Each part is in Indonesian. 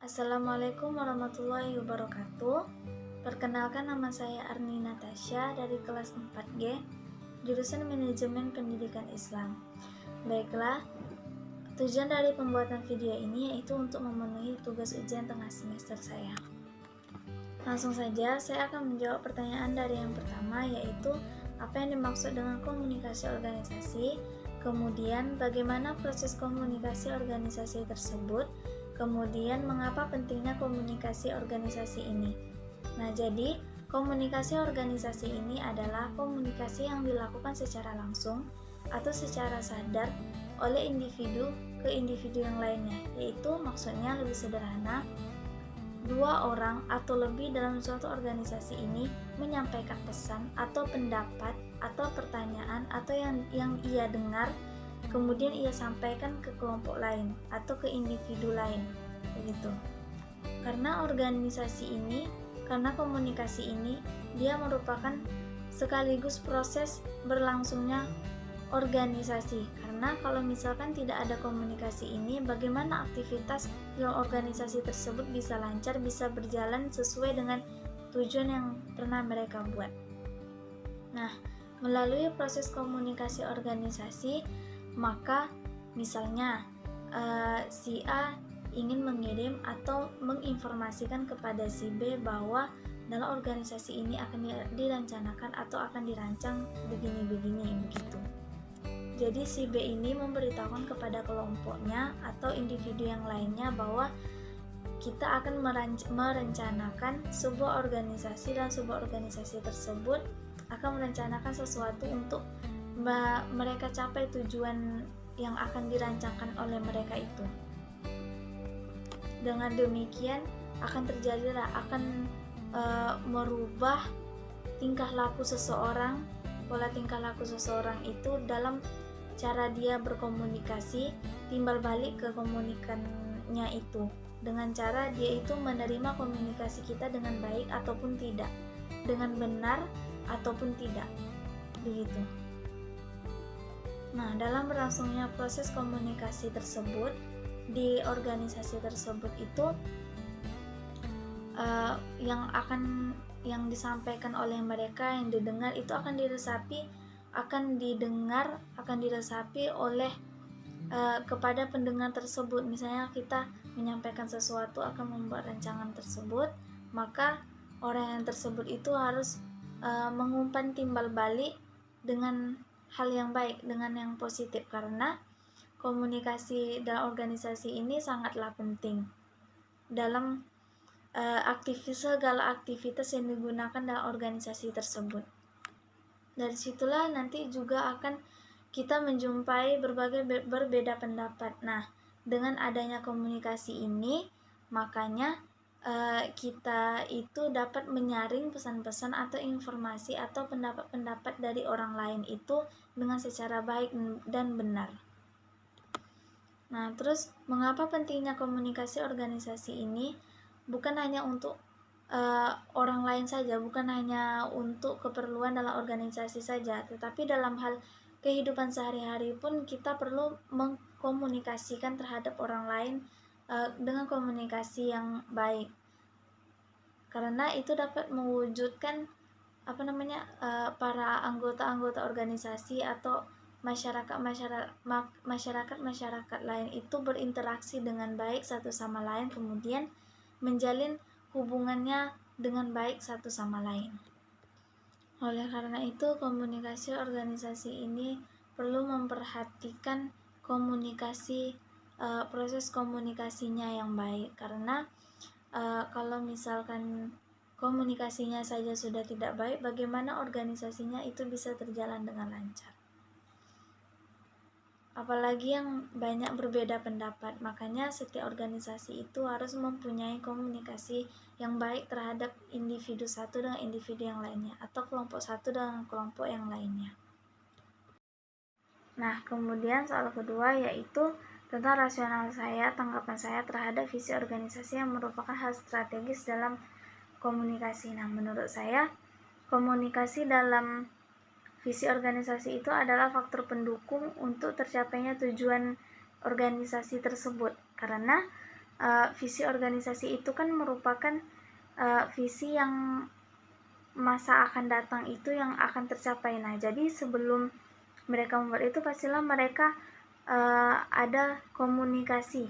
Assalamualaikum warahmatullahi wabarakatuh. Perkenalkan, nama saya Arni Natasha dari kelas 4G, jurusan Manajemen Pendidikan Islam. Baiklah, tujuan dari pembuatan video ini yaitu untuk memenuhi tugas ujian tengah semester saya. Langsung saja, saya akan menjawab pertanyaan dari yang pertama, yaitu apa yang dimaksud dengan komunikasi organisasi, kemudian bagaimana proses komunikasi organisasi tersebut, kemudian mengapa pentingnya komunikasi organisasi ini. Nah, jadi komunikasi organisasi ini adalah komunikasi yang dilakukan secara langsung atau secara sadar oleh individu ke individu yang lainnya, yaitu maksudnya lebih sederhana, dua orang atau lebih dalam suatu organisasi ini menyampaikan pesan atau pendapat atau pertanyaan atau yang ia dengar, kemudian ia sampaikan ke kelompok lain atau ke individu lain, begitu. Karena komunikasi ini dia merupakan sekaligus proses berlangsungnya organisasi. Karena kalau misalkan tidak ada komunikasi ini, bagaimana aktivitas dalam organisasi tersebut bisa lancar, bisa berjalan sesuai dengan tujuan yang pernah mereka buat. Nah, melalui proses komunikasi organisasi, maka misalnya si A ingin mengirim atau menginformasikan kepada si B bahwa dalam organisasi ini akan dirancanakan atau akan dirancang begini-begini begitu. Jadi si B ini memberitahukan kepada kelompoknya atau individu yang lainnya bahwa kita akan merencanakan sebuah organisasi, dan sebuah organisasi tersebut akan merencanakan sesuatu untuk mereka capai tujuan yang akan dirancangkan oleh mereka itu. Dengan demikian akan merubah tingkah laku seseorang, pola tingkah laku seseorang itu dalam cara dia berkomunikasi, timbal balik ke komunikannya itu, dengan cara dia itu menerima komunikasi kita dengan baik ataupun tidak, dengan benar ataupun tidak, begitu. Nah, dalam berlangsungnya proses komunikasi tersebut di organisasi tersebut itu yang disampaikan oleh mereka, yang didengar itu akan diresapi oleh kepada pendengar tersebut. Misalnya kita menyampaikan sesuatu, akan membuat rancangan tersebut, maka orang yang tersebut itu harus mengumpan timbal balik dengan hal yang baik, dengan yang positif, karena komunikasi dalam organisasi ini sangatlah penting dalam segala aktivitas yang digunakan dalam organisasi tersebut. Dari situlah nanti juga akan kita menjumpai berbeda pendapat. Nah, dengan adanya komunikasi ini, makanya kita itu dapat menyaring pesan-pesan atau informasi atau pendapat-pendapat dari orang lain itu dengan secara baik dan benar. Nah, terus mengapa pentingnya komunikasi organisasi ini? Bukan hanya untuk orang lain saja, bukan hanya untuk keperluan dalam organisasi saja, tetapi dalam hal kehidupan sehari-hari pun kita perlu mengkomunikasikan terhadap orang lain dengan komunikasi yang baik, karena itu dapat mewujudkan para anggota-anggota organisasi atau masyarakat lain itu berinteraksi dengan baik satu sama lain, kemudian menjalin hubungannya dengan baik satu sama lain. Oleh karena itu, komunikasi organisasi ini perlu memperhatikan proses komunikasinya yang baik, karena kalau misalkan komunikasinya saja sudah tidak baik, bagaimana organisasinya itu bisa terjalan dengan lancar? Apalagi yang banyak berbeda pendapat. Makanya setiap organisasi itu harus mempunyai komunikasi yang baik terhadap individu satu dengan individu yang lainnya, atau kelompok satu dengan kelompok yang lainnya. Nah, kemudian soal kedua yaitu tentang tanggapan saya terhadap visi organisasi yang merupakan hal strategis dalam komunikasi. Nah, menurut saya komunikasi dalam visi organisasi itu adalah faktor pendukung untuk tercapainya tujuan organisasi tersebut, karena visi organisasi itu kan merupakan visi yang masa akan datang itu yang akan tercapai. Nah, jadi sebelum mereka membuat itu pastilah mereka ada komunikasi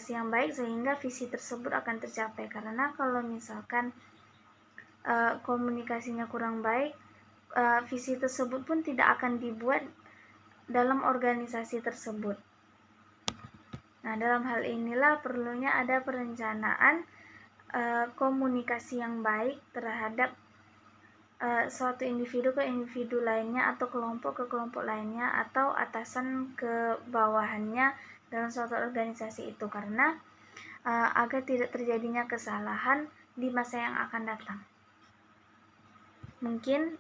yang baik sehingga visi tersebut akan tercapai. Karena kalau misalkan komunikasinya kurang baik, visi tersebut pun tidak akan dibuat dalam organisasi tersebut. Nah, dalam hal inilah perlunya ada perencanaan komunikasi yang baik terhadap suatu individu ke individu lainnya atau kelompok ke kelompok lainnya atau atasan ke bawahannya dalam suatu organisasi itu, karena agar tidak terjadinya kesalahan di masa yang akan datang. Mungkin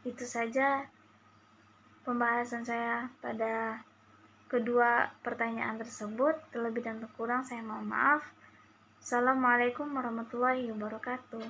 itu saja pembahasan saya pada kedua pertanyaan tersebut. Terlebih dan terkurang saya mohon maaf. Assalamualaikum warahmatullahi wabarakatuh.